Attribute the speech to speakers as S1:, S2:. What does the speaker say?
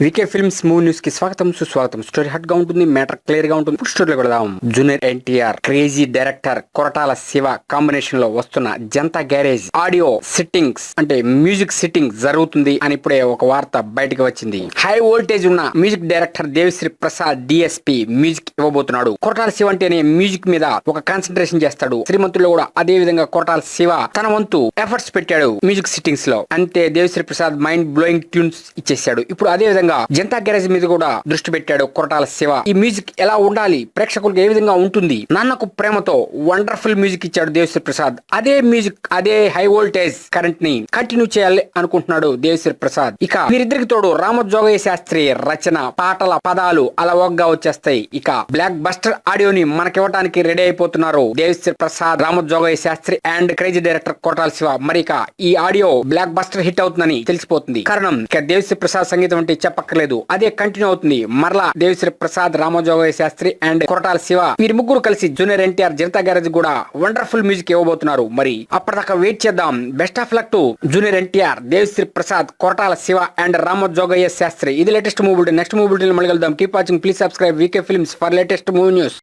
S1: VK films movie news కి స్వాగతం సుస్వాగతం. స్టోరీ హాట్ గా ఉంటుంది, మ్యాటర్ క్లియర్ గా ఉంటుంది. ఇప్పుడు స్టోరీలో వెళదాం. Junior NTR, crazy director Koratala Siva combination లో వస్తున్న జనతా గ్యారేజ్ ఆడియో సిట్టింగ్స్ అంటే మ్యూజిక్ సిట్టింగ్ జరుగుతుంది అని ఇప్పుడే ఒక వార్త బయటకు వచ్చింది. హై వోల్టేజ్ ఉన్న music director Devi Sri Prasad DSP music ఇవ్వబోతున్నాడు. కొరటాల శివ అంటేనే మ్యూజిక్ మీద ఒక కాన్సన్ట్రేషన్ చేస్తాడు. శ్రీమంతుల్లో కూడా అదే విధంగా కొరటాల శివ తన వంతు ఎఫర్ట్స్ పెట్టాడు మ్యూజిక్ సిట్టింగ్స్ లో. అంటే Devi Sri Prasad mind blowing tunes ఇచ్చేసాడు. ఇప్పుడు అదే విధంగా జనతా గ్యారేజ్ మీద కూడా దృష్టి పెట్టాడు కొరటాల శివ. ఈ మ్యూజిక్ ఎలా ఉండాలి, ప్రేక్షకులకు ఏ విధంగా ఉంటుంది, నాన్నకు ప్రేమతో వండర్ఫుల్ మ్యూజిక్ ఇచ్చాడు దేవిశ్రీ ప్రసాద్. అదే మ్యూజిక్, అదే హై వోల్టేజ్ కరెంట్ ని కంటిన్యూ చేయాలి అనుకుంటున్నాడు దేవిశ్రీ ప్రసాద్. ఇక వీరిద్దరికి తోడు రామజోగయ్య శాస్త్రి రచన, పాటల పదాలు అలవోగ్గా వచ్చేస్తాయి. ఇక బ్లాక్ బస్టర్ ఆడియోని మనకివ్వడానికి రెడీ అయిపోతున్నారు Devi Sri Prasad, Ramajogayya Sastry and crazy director Koratala Siva. మరి ఇక ఈ ఆడియో బ్లాక్ బస్టర్ హిట్ అవుతుందని తెలిసిపోతుంది. కారణం ఇక దేవిశ్రీ ప్రసాద్ సంగీతం అంటే చెప్పక్కర్లేదు, అదే కంటిన్యూ అవుతుంది. మరలా దేవిశ్రీ ప్రసాద్, రామజోగయ్య శాస్త్రి అండ్ కొరటాల శివ వీరి ముగ్గురు కలిసి జూనియర్ ఎన్టీఆర్ జనతా గ్యారేజ్ కూడా వండర్ఫుల్ మ్యూజిక్ ఇవ్వబోతున్నారు. మరి అప్పటిదాకా వెయిట్ చేద్దాం. Best of luck to junior NTR, Devi Sri Prasad, Koratala Siva and Ramajogayya Sastry. ఇది లేటెస్ట్ మూవీ. నెక్స్ట్ మూవీ మళ్ళీ కలుద్దాం. Keep watching, please subscribe VK films for latest movie news.